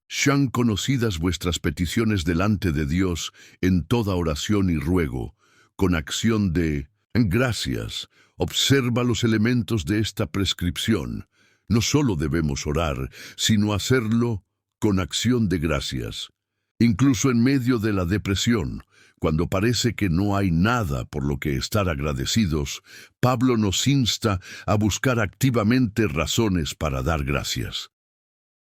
Sean conocidas vuestras peticiones delante de Dios en toda oración y ruego, con acción de gracias. Observa los elementos de esta prescripción. No solo debemos orar, sino hacerlo con acción de gracias. Incluso en medio de la depresión, cuando parece que no hay nada por lo que estar agradecidos, Pablo nos insta a buscar activamente razones para dar gracias.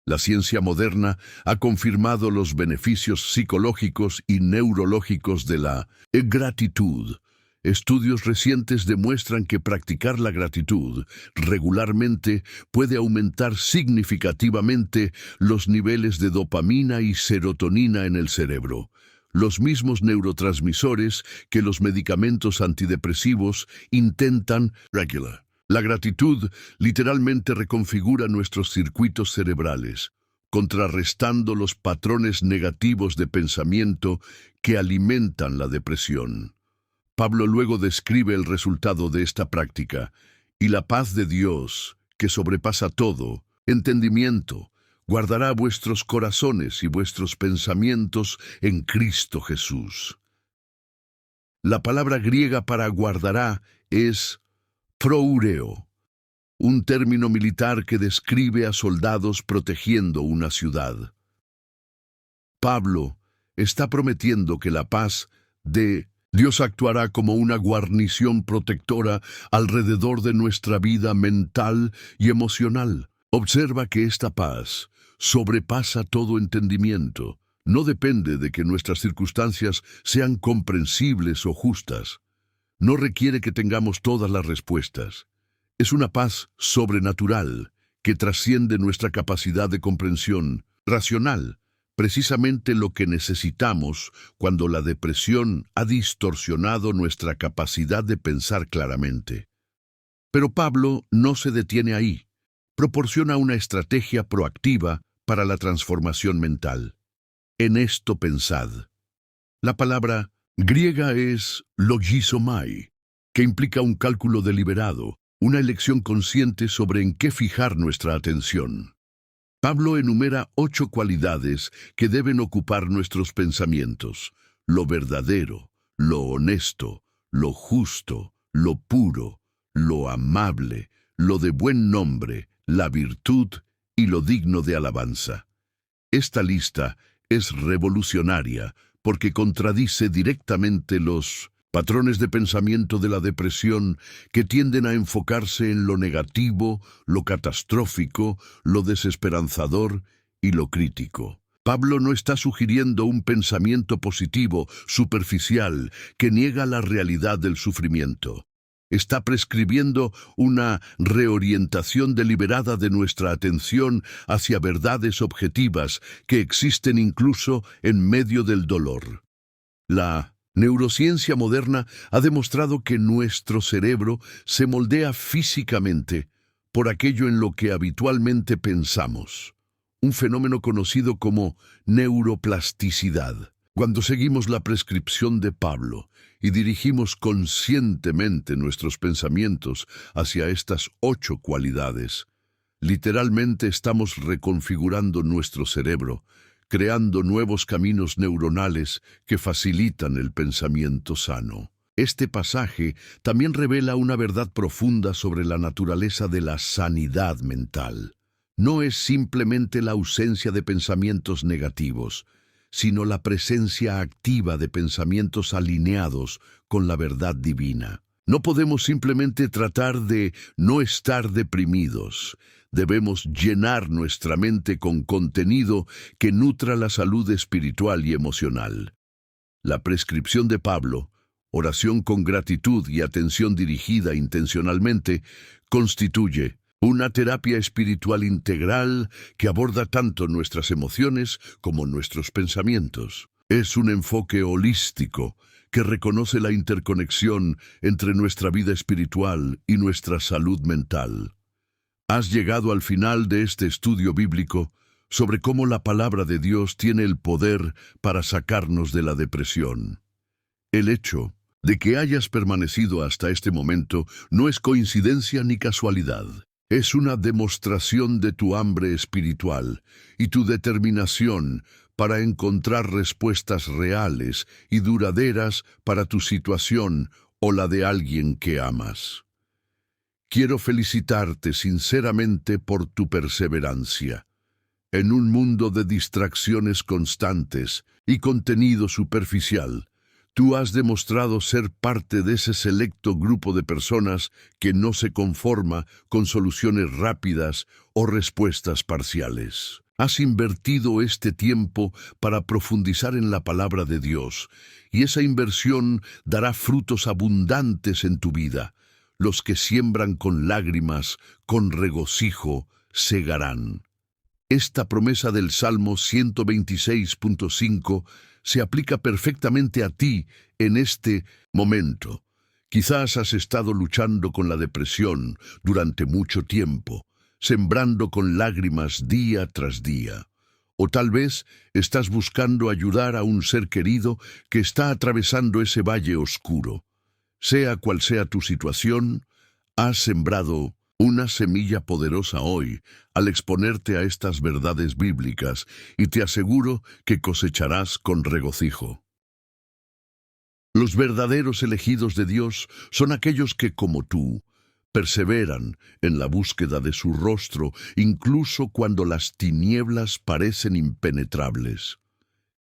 La ciencia moderna ha confirmado los beneficios psicológicos y neurológicos de la gratitud. Estudios recientes demuestran que practicar la gratitud regularmente puede aumentar significativamente los niveles de dopamina y serotonina en el cerebro, los mismos neurotransmisores que los medicamentos antidepresivos intentan regular. La gratitud literalmente reconfigura nuestros circuitos cerebrales, contrarrestando los patrones negativos de pensamiento que alimentan la depresión. Pablo luego describe el resultado de esta práctica: y la paz de Dios, que sobrepasa todo entendimiento, guardará vuestros corazones y vuestros pensamientos en Cristo Jesús. La palabra griega para guardará es proureo, un término militar que describe a soldados protegiendo una ciudad. Pablo está prometiendo que la paz de Dios actuará como una guarnición protectora alrededor de nuestra vida mental y emocional. Observa que esta paz sobrepasa todo entendimiento. No depende de que nuestras circunstancias sean comprensibles o justas. No requiere que tengamos todas las respuestas. Es una paz sobrenatural que trasciende nuestra capacidad de comprensión racional. Precisamente lo que necesitamos cuando la depresión ha distorsionado nuestra capacidad de pensar claramente. Pero Pablo no se detiene ahí. Proporciona una estrategia proactiva para la transformación mental. En esto pensad. La palabra griega es logizomai, que implica un cálculo deliberado, una elección consciente sobre en qué fijar nuestra atención. Pablo enumera 8 cualidades que deben ocupar nuestros pensamientos: lo verdadero, lo honesto, lo justo, lo puro, lo amable, lo de buen nombre, la virtud y lo digno de alabanza. Esta lista es revolucionaria porque contradice directamente los patrones de pensamiento de la depresión que tienden a enfocarse en lo negativo, lo catastrófico, lo desesperanzador y lo crítico. Pablo no está sugiriendo un pensamiento positivo, superficial, que niega la realidad del sufrimiento. Está prescribiendo una reorientación deliberada de nuestra atención hacia verdades objetivas que existen incluso en medio del dolor. La neurociencia moderna ha demostrado que nuestro cerebro se moldea físicamente por aquello en lo que habitualmente pensamos, un fenómeno conocido como neuroplasticidad. Cuando seguimos la prescripción de Pablo y dirigimos conscientemente nuestros pensamientos hacia estas 8 cualidades, literalmente estamos reconfigurando nuestro cerebro, creando nuevos caminos neuronales que facilitan el pensamiento sano. Este pasaje también revela una verdad profunda sobre la naturaleza de la sanidad mental. No es simplemente la ausencia de pensamientos negativos, sino la presencia activa de pensamientos alineados con la verdad divina. No podemos simplemente tratar de no estar deprimidos. Debemos llenar nuestra mente con contenido que nutra la salud espiritual y emocional. La prescripción de Pablo, oración con gratitud y atención dirigida intencionalmente, constituye una terapia espiritual integral que aborda tanto nuestras emociones como nuestros pensamientos. Es un enfoque holístico que reconoce la interconexión entre nuestra vida espiritual y nuestra salud mental. Has llegado al final de este estudio bíblico sobre cómo la palabra de Dios tiene el poder para sacarnos de la depresión. El hecho de que hayas permanecido hasta este momento no es coincidencia ni casualidad. Es una demostración de tu hambre espiritual y tu determinación para encontrar respuestas reales y duraderas para tu situación o la de alguien que amas. Quiero felicitarte sinceramente por tu perseverancia. En un mundo de distracciones constantes y contenido superficial, tú has demostrado ser parte de ese selecto grupo de personas que no se conforma con soluciones rápidas o respuestas parciales. Has invertido este tiempo para profundizar en la palabra de Dios, y esa inversión dará frutos abundantes en tu vida. Los que siembran con lágrimas, con regocijo, segarán. Esta promesa del Salmo 126.5 se aplica perfectamente a ti en este momento. Quizás has estado luchando con la depresión durante mucho tiempo, sembrando con lágrimas día tras día. O tal vez estás buscando ayudar a un ser querido que está atravesando ese valle oscuro. Sea cual sea tu situación, has sembrado una semilla poderosa hoy al exponerte a estas verdades bíblicas, y te aseguro que cosecharás con regocijo. Los verdaderos elegidos de Dios son aquellos que, como tú, perseveran en la búsqueda de su rostro, incluso cuando las tinieblas parecen impenetrables.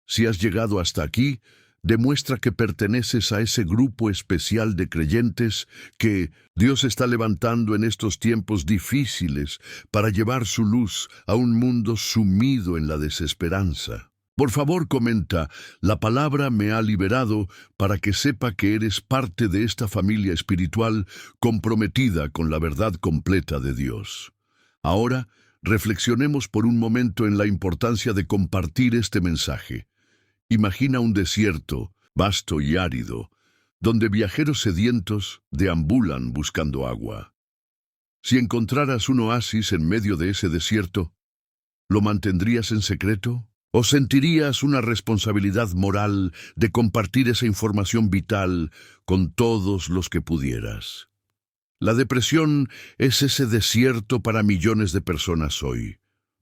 Si has llegado hasta aquí, demuestra que perteneces a ese grupo especial de creyentes que Dios está levantando en estos tiempos difíciles para llevar su luz a un mundo sumido en la desesperanza. Por favor, comenta, la palabra me ha liberado, para que sepa que eres parte de esta familia espiritual comprometida con la verdad completa de Dios. Ahora, reflexionemos por un momento en la importancia de compartir este mensaje. Imagina un desierto, vasto y árido, donde viajeros sedientos deambulan buscando agua. Si encontraras un oasis en medio de ese desierto, ¿lo mantendrías en secreto? ¿O sentirías una responsabilidad moral de compartir esa información vital con todos los que pudieras? La depresión es ese desierto para millones de personas hoy.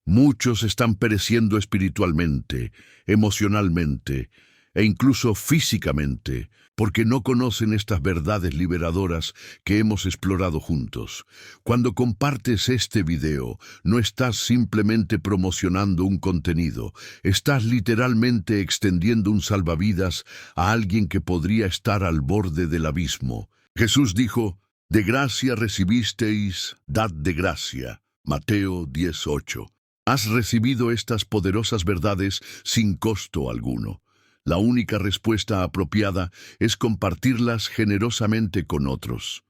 Muchos están pereciendo espiritualmente, emocionalmente e incluso físicamente, porque no conocen estas verdades liberadoras que hemos explorado juntos. Cuando compartes este video, no estás simplemente promocionando un contenido, estás literalmente extendiendo un salvavidas a alguien que podría estar al borde del abismo. Jesús dijo, «De gracia recibisteis, dad de gracia». Mateo 10:8. Has recibido estas poderosas verdades sin costo alguno. La única respuesta apropiada es compartirlas generosamente con otros.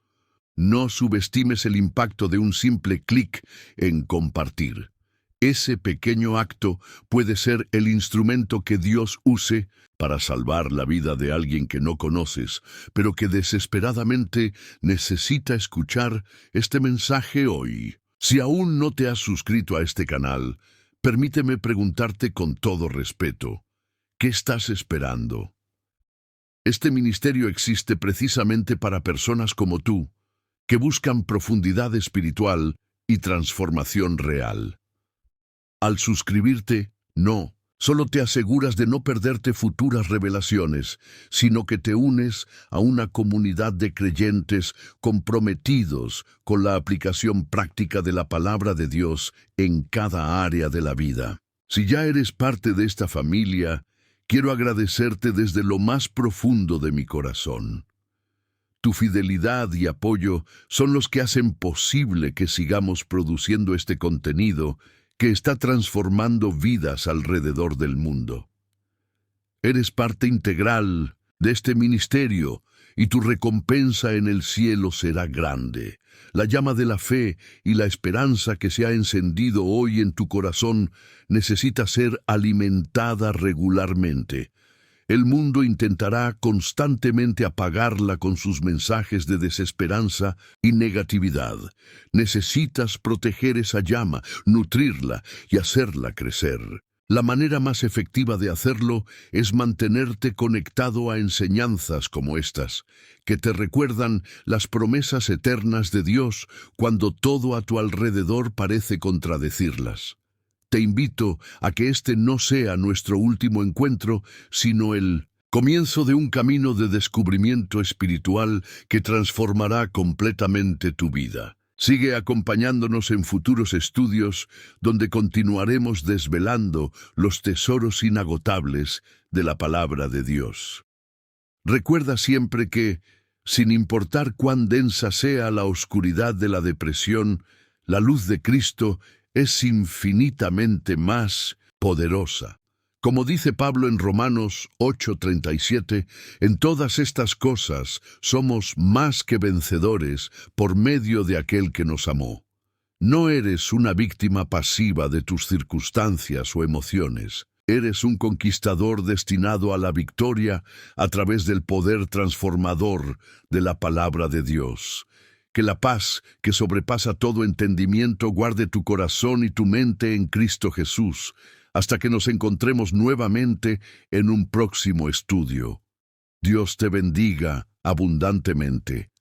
No subestimes el impacto de un simple clic en compartir. Ese pequeño acto puede ser el instrumento que Dios use para salvar la vida de alguien que no conoces, pero que desesperadamente necesita escuchar este mensaje hoy. Si aún no te has suscrito a este canal, permíteme preguntarte con todo respeto, ¿qué estás esperando? Este ministerio existe precisamente para personas como tú, que buscan profundidad espiritual y transformación real. Al suscribirte, no Solo te aseguras de no perderte futuras revelaciones, sino que te unes a una comunidad de creyentes comprometidos con la aplicación práctica de la palabra de Dios en cada área de la vida. Si ya eres parte de esta familia, quiero agradecerte desde lo más profundo de mi corazón. Tu fidelidad y apoyo son los que hacen posible que sigamos produciendo este contenido que está transformando vidas alrededor del mundo. Eres parte integral de este ministerio y tu recompensa en el cielo será grande. La llama de la fe y la esperanza que se ha encendido hoy en tu corazón necesita ser alimentada regularmente. El mundo intentará constantemente apagarla con sus mensajes de desesperanza y negatividad. Necesitas proteger esa llama, nutrirla y hacerla crecer. La manera más efectiva de hacerlo es mantenerte conectado a enseñanzas como estas, que te recuerdan las promesas eternas de Dios cuando todo a tu alrededor parece contradecirlas. Te invito a que este no sea nuestro último encuentro, sino el comienzo de un camino de descubrimiento espiritual que transformará completamente tu vida. Sigue acompañándonos en futuros estudios donde continuaremos desvelando los tesoros inagotables de la palabra de Dios. Recuerda siempre que, sin importar cuán densa sea la oscuridad de la depresión, la luz de Cristo es infinitamente más poderosa. Como dice Pablo en Romanos 8:37, en todas estas cosas somos más que vencedores por medio de aquel que nos amó. No eres una víctima pasiva de tus circunstancias o emociones. Eres un conquistador destinado a la victoria a través del poder transformador de la palabra de Dios. Que la paz, que sobrepasa todo entendimiento, guarde tu corazón y tu mente en Cristo Jesús, hasta que nos encontremos nuevamente en un próximo estudio. Dios te bendiga abundantemente.